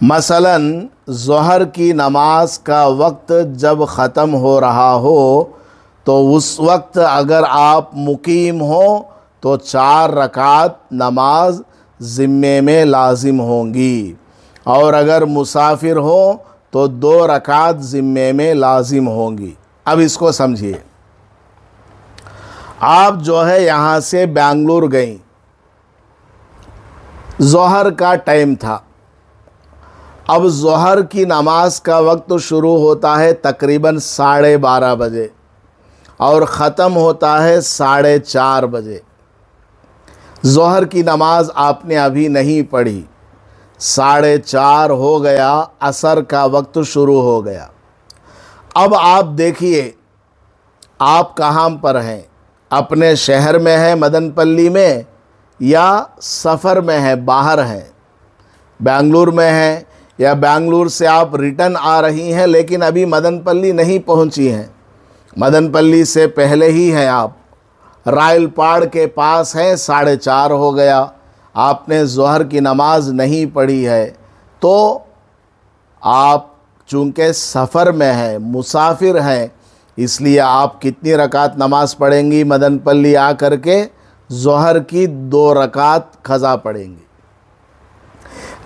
मसलन ज़ोहर की नमाज का वक्त जब ख़त्म हो रहा हो तो उस वक्त अगर आप मुकीम हो तो 4 रकात नमाज ज़िम्मे में लाजिम होंगी, और अगर मुसाफिर हो तो 2 रकात ज़िम्मे में लाजिम होंगी। अब इसको समझिए, आप जो है यहाँ से बेंगलुरु गई, ज़ोहर का टाइम था। अब ज़ोहर की नमाज का वक्त शुरू होता है तकरीबन 12:30 बजे और ख़त्म होता है 4:30 बजे। ज़ोहर की नमाज आपने अभी नहीं पढ़ी, 4:30 हो गया, असर का वक्त शुरू हो गया। अब आप देखिए आप कहाँ पर हैं, अपने शहर में है मदनपल्ली में, या सफ़र में है, बाहर हैं, बेंगलुरु में हैं, या बेंगलुरु से आप रिटर्न आ रही हैं लेकिन अभी मदनपल्ली नहीं पहुंची हैं, मदनपल्ली से पहले ही हैं आप, रायलपाड़ के पास हैं, 4:30 हो गया। आपने ज़ोहर की नमाज नहीं पढ़ी है, तो आप चूँकि सफ़र में हैं, मुसाफिर हैं, इसलिए आप कितनी रकात नमाज पढ़ेंगी? मदनपल्ली आ कर के ज़ोहर की 2 रकात क़ज़ा पढ़ेंगी।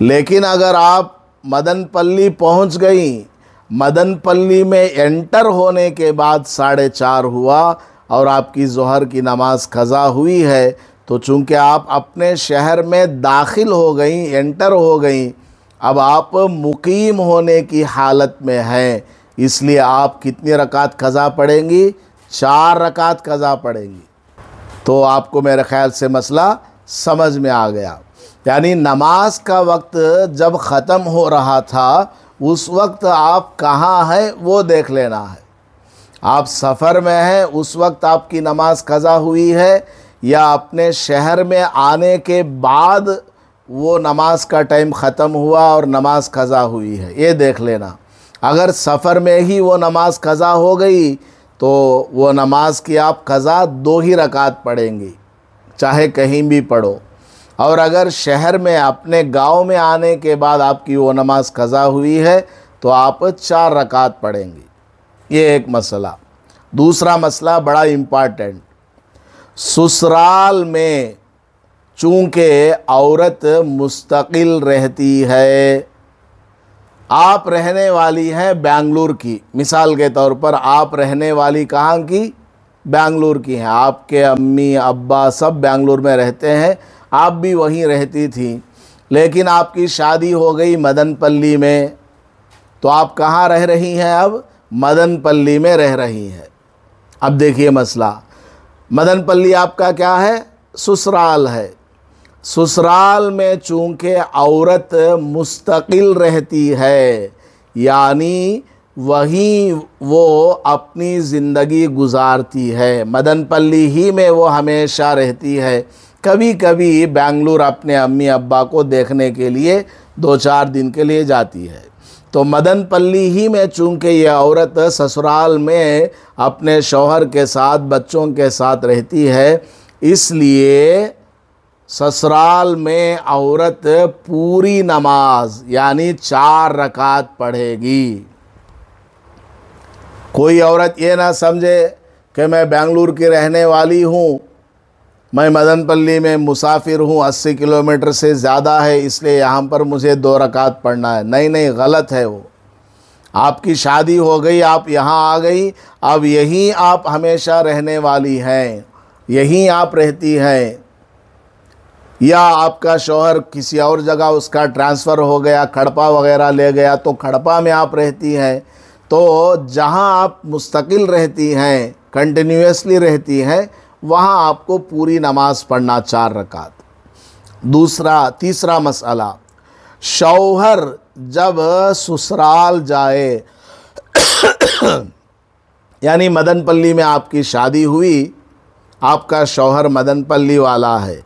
लेकिन अगर आप मदनपल्ली पहुंच गई, मदनपल्ली में एंटर होने के बाद 4:30 हुआ और आपकी ज़ोहर की नमाज क़ज़ा हुई है, तो चूँकि आप अपने शहर में दाखिल हो गई, एंटर हो गई, अब आप मुकीम होने की हालत में हैं, इसलिए आप कितनी रकात क़ज़ा पढ़ेंगी? 4 रकात क़ज़ा पढ़ेंगी। तो आपको मेरे ख़्याल से मसला समझ में आ गया। यानी नमाज का वक्त जब ख़त्म हो रहा था, उस वक्त आप कहाँ हैं वो देख लेना है। आप सफ़र में हैं, उस वक्त आपकी नमाज क़ज़ा हुई है, या अपने शहर में आने के बाद वो नमाज का टाइम ख़त्म हुआ और नमाज क़ज़ा हुई है, ये देख लेना। अगर सफ़र में ही वो नमाज क़ज़ा हो गई तो वो नमाज की आप क़ज़ा 2 ही रकात पढ़ेंगी, चाहे कहीं भी पढ़ो। और अगर शहर में अपने गांव में आने के बाद आपकी वो नमाज क़ज़ा हुई है तो आप 4 रकात पढ़ेंगी। ये एक मसला। दूसरा मसला बड़ा इम्पॉर्टेंट, ससुराल में चूँकि औरत मुस्तकिल रहती है, आप रहने वाली हैं बेंगलुरु की, मिसाल के तौर पर आप रहने वाली कहाँ की? बेंगलुरु की हैं। आपके अम्मी अब्बा सब बेंगलुरु में रहते हैं, आप भी वहीं रहती थी, लेकिन आपकी शादी हो गई मदनपल्ली में, तो आप कहाँ रह रही हैं? अब मदनपल्ली में रह रही हैं। अब देखिए मसला, मदनपल्ली आपका क्या है? ससुराल है। ससुराल में चूँकि औरत मुस्तकिल रहती है, यानी वहीं वो अपनी ज़िंदगी गुजारती है, मदनपल्ली ही में वो हमेशा रहती है। कभी कभी बेंगलुरु अपने अम्मी अब्बा को देखने के लिए 2-4 दिन के लिए जाती है। तो मदनपल्ली ही में चूँकि ये औरत ससुराल में अपने शौहर के साथ, बच्चों के साथ रहती है, इसलिए ससुराल में औरत पूरी नमाज यानी 4 रकात पढ़ेगी। कोई औरत ये ना समझे कि मैं बेंगलुरु की रहने वाली हूँ, मैं मदनपल्ली में मुसाफिर हूँ, 80 किलोमीटर से ज़्यादा है, इसलिए यहाँ पर मुझे 2 रकात पढ़ना है। नहीं नहीं, गलत है वो। आपकी शादी हो गई, आप यहाँ आ गई, अब यहीं आप हमेशा रहने वाली हैं, यहीं आप रहती हैं, या आपका शौहर किसी और जगह उसका ट्रांसफ़र हो गया, खड़पा वगैरह ले गया, तो खड़पा में आप रहती हैं। तो जहाँ आप मुस्तकिल रहती हैं, कंटिन्यूसली रहती हैं, वहाँ आपको पूरी नमाज पढ़ना 4 रकात। तीसरा मसला, शौहर जब ससुराल जाए यानी मदनपल्ली में आपकी शादी हुई, आपका शौहर मदनपल्ली वाला है,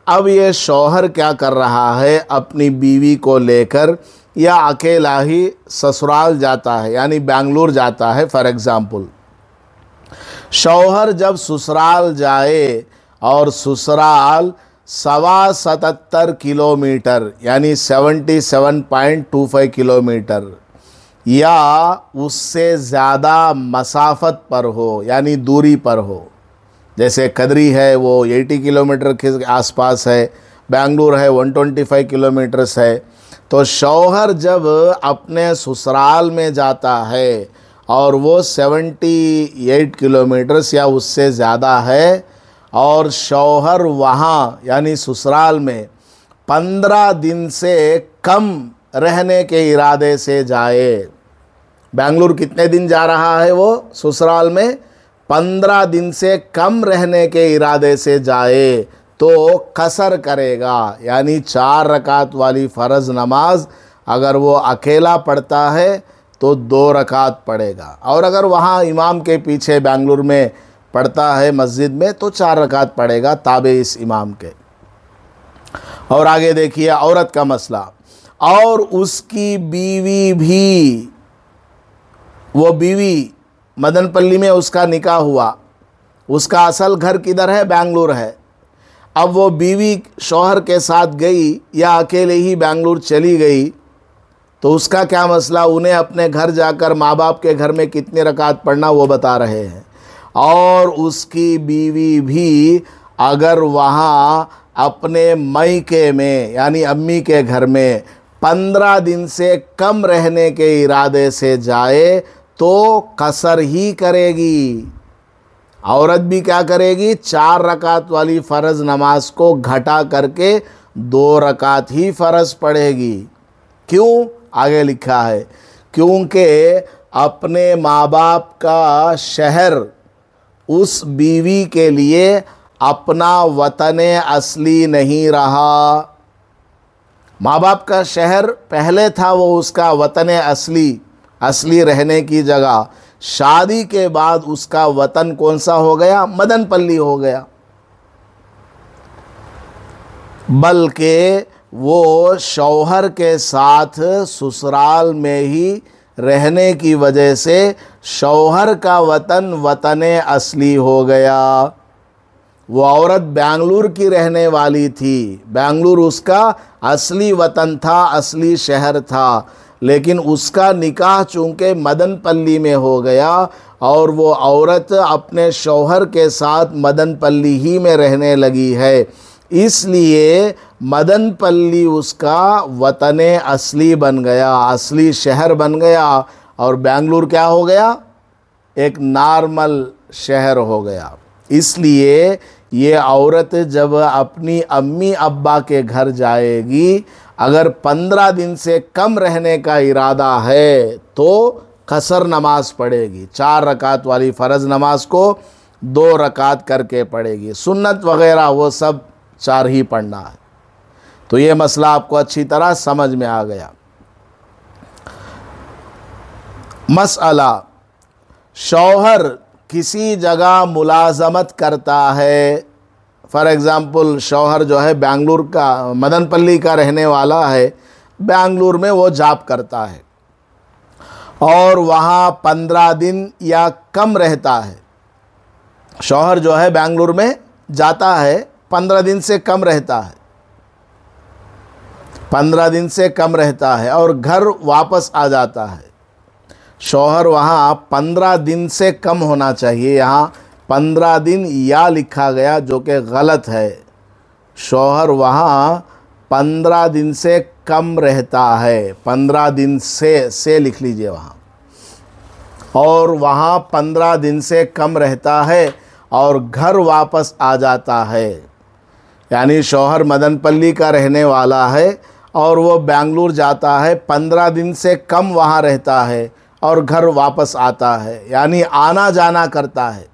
अब ये शौहर क्या कर रहा है? अपनी बीवी को लेकर या अकेला ही ससुराल जाता है, यानी बेंगलुरु जाता है। फॉर एग्ज़ाम्पल, शौहर जब ससुराल जाए और ससुराल 77 किलोमीटर यानी 77.25 किलोमीटर या उससे ज़्यादा मसाफत पर हो, यानी दूरी पर हो, जैसे कदरी है वो 80 किलोमीटर के आसपास है, बेंगलुरु है 125 किलोमीटर्स है, तो शौहर जब अपने ससुराल में जाता है और वो 78 किलोमीटर्स या उससे ज़्यादा है, और शौहर वहाँ यानी ससुराल में 15 दिन से कम रहने के इरादे से जाए। बेंगलुरु कितने दिन जा रहा है वो ससुराल में? 15 दिन से कम रहने के इरादे से जाए तो कसर करेगा, यानी 4 रकात वाली फ़र्ज़ नमाज अगर वो अकेला पढ़ता है तो 2 रकात पढ़ेगा, और अगर वहाँ इमाम के पीछे बेंगलुरु में पढ़ता है मस्जिद में तो 4 रकात पढ़ेगा ताबे इस इमाम के। और आगे देखिए औरत का मसला, और उसकी बीवी भी, वो बीवी मदनपल्ली में उसका निकाह हुआ, उसका असल घर किधर है? बेंगलुरु है। अब वो बीवी शौहर के साथ गई या अकेले ही बेंगलुरु चली गई तो उसका क्या मसला, उन्हें अपने घर जाकर माँ बाप के घर में कितनी रकात पढ़ना वो बता रहे हैं। और उसकी बीवी भी अगर वहाँ अपने मायके में यानी अम्मी के घर में 15 दिन से कम रहने के इरादे से जाए तो कसर ही करेगी। औरत भी क्या करेगी, 4 रकात वाली फ़र्ज़ नमाज को घटा करके 2 रकात ही फ़र्ज़ पढ़ेगी। क्यों? आगे लिखा है क्योंकि अपने माँ बाप का शहर उस बीवी के लिए अपना वतन असली नहीं रहा। माँ बाप का शहर पहले था वो उसका वतन असली रहने की जगह। शादी के बाद उसका वतन कौन सा हो गया? मदनपल्ली हो गया। बल्कि वो शौहर के साथ ससुराल में ही रहने की वजह से शौहर का वतन असली हो गया। वो औरत बेंगलुरु की रहने वाली थी, बेंगलुरु उसका असली वतन था, असली शहर था, लेकिन उसका निकाह चूँकि मदनपल्ली में हो गया और वो औरत अपने शौहर के साथ मदनपल्ली ही में रहने लगी है, इसलिए मदनपल्ली उसका वतन असली बन गया, असली शहर बन गया। और बेंगलुरु क्या हो गया? एक नॉर्मल शहर हो गया। इसलिए ये औरत जब अपनी अम्मी अब्बा के घर जाएगी, अगर 15 दिन से कम रहने का इरादा है तो कसर नमाज पढ़ेगी। 4 रकात वाली फ़र्ज़ नमाज को 2 रकात करके पढ़ेगी। सुन्नत वग़ैरह वो सब 4 ही पढ़ना है। तो ये मसला आपको अच्छी तरह समझ में आ गया। मसला, शौहर किसी जगह मुलाजमत करता है, फॉर एग्ज़ाम्पल शौहर जो है बेंगलुरु का, मदनपल्ली का रहने वाला है, बेंगलुरु में वो जॉब करता है और वहाँ 15 दिन या कम रहता है। शौहर जो है बेंगलुरु में जाता है, 15 दिन से कम रहता है, 15 दिन से कम रहता है और घर वापस आ जाता है। शौहर वहाँ 15 दिन से कम होना चाहिए, यहाँ 15 दिन या लिखा गया जो कि गलत है। शौहर वहाँ 15 दिन से कम रहता है, 15 दिन से लिख लीजिए वहाँ, और वहाँ 15 दिन से कम रहता है और घर वापस आ जाता है। यानी शौहर मदनपल्ली का रहने वाला है और वो बेंगलुरु जाता है, 15 दिन से कम वहाँ रहता है और घर वापस आता है, यानी आना जाना करता है।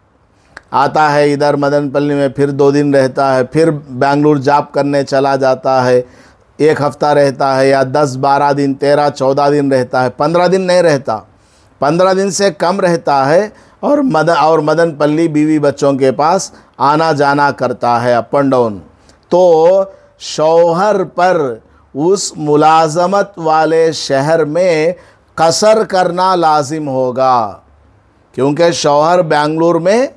आता है इधर मदनपल्ली में, फिर 2 दिन रहता है, फिर बेंगलुरु जॉब करने चला जाता है, 1 हफ़्ता रहता है या 10-12 दिन 13-14 दिन रहता है, 15 दिन नहीं रहता, 15 दिन से कम रहता है और मदनपल्ली बीवी बच्चों के पास आना जाना करता है, अप एंड डाउन। तो शौहर पर उस मुलाजमत वाले शहर में कसर करना लाजिम होगा, क्योंकि शौहर बेंगलुरु में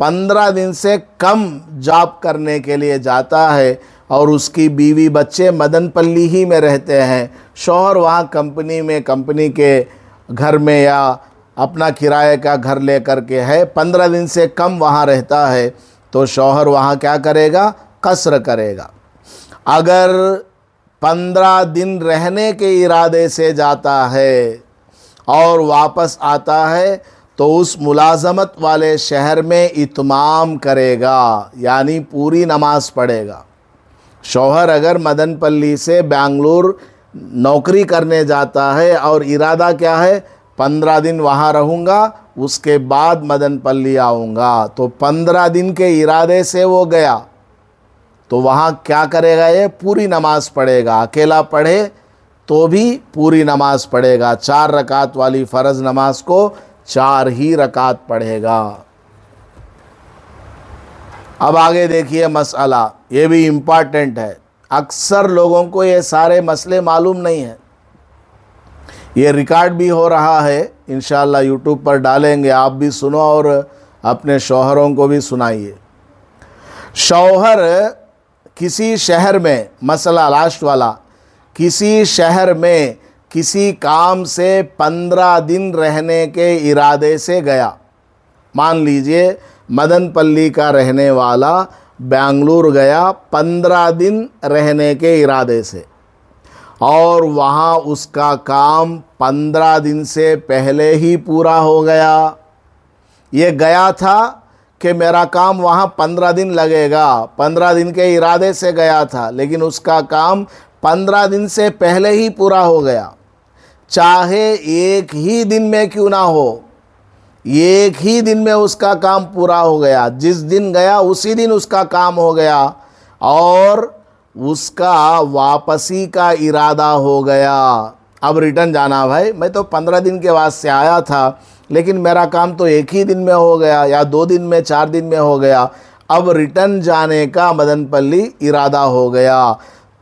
15 दिन से कम जॉब करने के लिए जाता है और उसकी बीवी बच्चे मदनपल्ली ही में रहते हैं। शौहर वहाँ कंपनी के घर में या अपना किराए का घर लेकर के है, 15 दिन से कम वहाँ रहता है, तो शौहर वहाँ क्या करेगा? कसर करेगा। अगर 15 दिन रहने के इरादे से जाता है और वापस आता है तो उस मुलाजमत वाले शहर में इत्माम करेगा, यानी पूरी नमाज पढ़ेगा। शौहर अगर मदनपल्ली से बेंगलुरु नौकरी करने जाता है और इरादा क्या है? 15 दिन वहाँ रहूँगा, उसके बाद मदनपल्ली आऊँगा, तो 15 दिन के इरादे से वो गया, तो वहाँ क्या करेगा? ये पूरी नमाज पढ़ेगा। अकेला पढ़े तो भी पूरी नमाज पढ़ेगा। 4 रकात वाली फ़र्ज़ नमाज को 4 ही रकात पढ़ेगा। अब आगे देखिए मसला, ये भी इम्पॉर्टेंट है। अक्सर लोगों को ये सारे मसले मालूम नहीं है। ये रिकॉर्ड भी हो रहा है, इंशाअल्लाह यूट्यूब पर डालेंगे, आप भी सुनो और अपने शौहरों को भी सुनाइए। शौहर किसी शहर में, मसला लास्ट वाला, किसी शहर में किसी काम से 15 दिन रहने के इरादे से गया। मान लीजिए मदनपल्ली का रहने वाला बेंगलुरु गया 15 दिन रहने के इरादे से, और वहाँ उसका काम 15 दिन से पहले ही पूरा हो गया। ये गया था कि मेरा काम वहाँ 15 दिन लगेगा, 15 दिन के इरादे से गया था, लेकिन उसका काम 15 दिन से पहले ही पूरा हो गया। चाहे एक ही दिन में क्यों ना हो, एक ही दिन में उसका काम पूरा हो गया। जिस दिन गया उसी दिन उसका काम हो गया और उसका वापसी का इरादा हो गया। अब रिटर्न जाना, भाई मैं तो 15 दिन के बाद से आया था, लेकिन मेरा काम तो एक ही दिन में हो गया, या 2 दिन में, 4 दिन में हो गया। अब रिटर्न जाने का मदनपल्ली इरादा हो गया,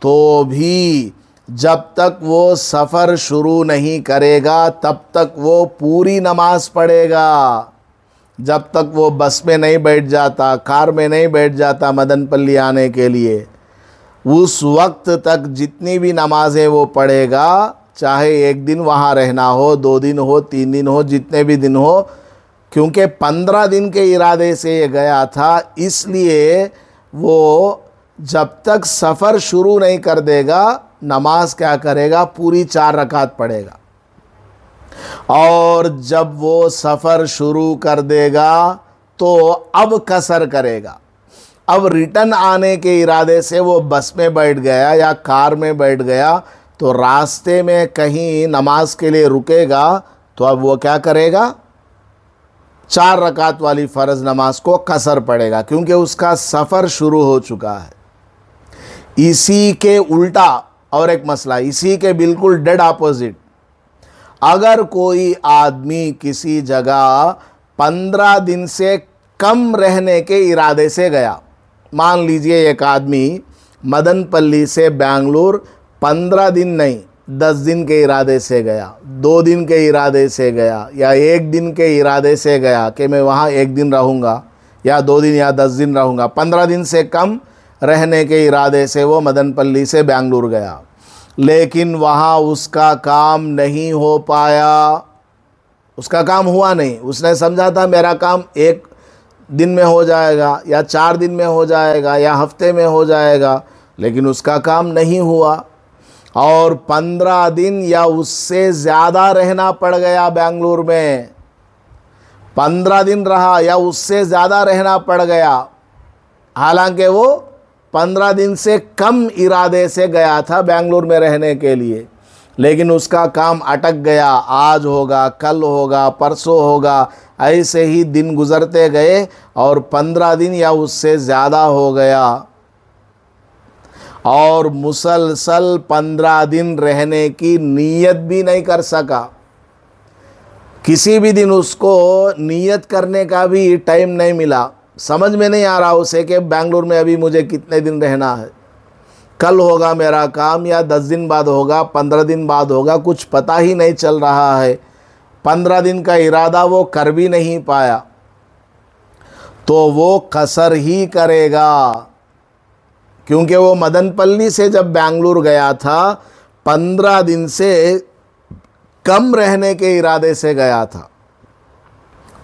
तो भी जब तक वो सफ़र शुरू नहीं करेगा तब तक वो पूरी नमाज पढ़ेगा। जब तक वो बस में नहीं बैठ जाता, कार में नहीं बैठ जाता मदनपल्ली आने के लिए, उस वक्त तक जितनी भी नमाज़ें वो पढ़ेगा, चाहे एक दिन वहाँ रहना हो, 2 दिन हो, 3 दिन हो, जितने भी दिन हो, क्योंकि 15 दिन के इरादे से ये गया था, इसलिए वो जब तक सफ़र शुरू नहीं कर देगा नमाज क्या करेगा, पूरी 4 रकात पढ़ेगा। और जब वो सफ़र शुरू कर देगा तो अब कसर करेगा। अब रिटर्न आने के इरादे से वो बस में बैठ गया या कार में बैठ गया, तो रास्ते में कहीं नमाज के लिए रुकेगा, तो अब वो क्या करेगा, 4 रकात वाली फ़र्ज़ नमाज को कसर पड़ेगा, क्योंकि उसका सफ़र शुरू हो चुका है। इसी के उल्टा और एक मसला, इसी के बिल्कुल डेड अपोजिट, अगर कोई आदमी किसी जगह 15 दिन से कम रहने के इरादे से गया, मान लीजिए एक आदमी मदनपल्ली से बेंगलुरु 15 दिन नहीं 10 दिन के इरादे से गया, 2 दिन के इरादे से गया, या 1 दिन के इरादे से गया कि मैं वहाँ 1 दिन रहूँगा या 2 दिन या 10 दिन रहूँगा, 15 दिन से कम रहने के इरादे से वो मदनपल्ली से बेंगलुरु गया, लेकिन वहाँ उसका काम नहीं हो पाया, उसका काम हुआ नहीं। उसने समझा था मेरा काम 1 दिन में हो जाएगा या 4 दिन में हो जाएगा या हफ्ते में हो जाएगा, लेकिन उसका काम नहीं हुआ और 15 दिन या उससे ज़्यादा रहना पड़ गया बेंगलुरु में। 15 दिन रहा या उससे ज़्यादा रहना पड़ गया, हालांकि वो 15 दिन से कम इरादे से गया था बेंगलुरु में रहने के लिए, लेकिन उसका काम अटक गया। आज होगा, कल होगा, परसों होगा, ऐसे ही दिन गुज़रते गए और 15 दिन या उससे ज़्यादा हो गया और मुसलसल 15 दिन रहने की नीयत भी नहीं कर सका। किसी भी दिन उसको नीयत करने का भी टाइम नहीं मिला। समझ में नहीं आ रहा उसे कि बेंगलुरु में अभी मुझे कितने दिन रहना है, कल होगा मेरा काम या 10 दिन बाद होगा, 15 दिन बाद होगा, कुछ पता ही नहीं चल रहा है। 15 दिन का इरादा वो कर भी नहीं पाया, तो वो कसर ही करेगा, क्योंकि वो मदनपल्ली से जब बेंगलुरु गया था 15 दिन से कम रहने के इरादे से गया था,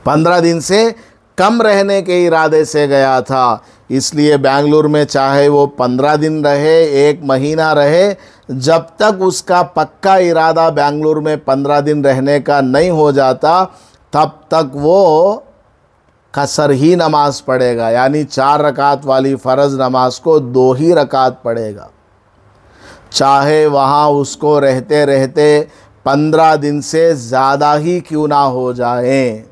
15 दिन से कम रहने के इरादे से गया था। इसलिए बेंगलुरु में चाहे वो 15 दिन रहे, 1 महीना रहे, जब तक उसका पक्का इरादा बेंगलुरु में 15 दिन रहने का नहीं हो जाता, तब तक वो कसर ही नमाज पढ़ेगा, यानी 4 रकात वाली फ़र्ज़ नमाज को 2 ही रकात पढ़ेगा। चाहे वहाँ उसको रहते रहते 15 दिन से ज़्यादा ही क्यों ना हो जाए,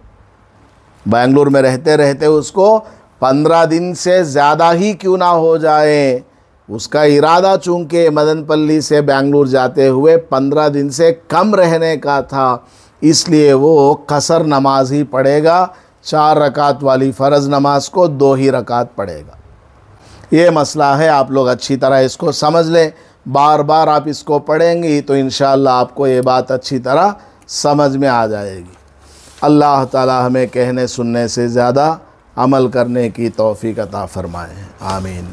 बेंगलुरु में रहते रहते उसको 15 दिन से ज़्यादा ही क्यों ना हो जाए, उसका इरादा चूँकि मदनपल्ली से बेंगलुरु जाते हुए 15 दिन से कम रहने का था, इसलिए वो कसर नमाज ही पढ़ेगा। 4 रकात वाली फ़र्ज़ नमाज को 2 ही रकात पढ़ेगा। ये मसला है, आप लोग अच्छी तरह इसको समझ लें। बार बार आप इसको पढ़ेंगी तो इंशाअल्लाह आपको ये बात अच्छी तरह समझ में आ जाएगी। अल्लाह ताला हमें कहने सुनने से ज़्यादा अमल करने की तौफ़ीक़ अता फ़रमाए। आमीन।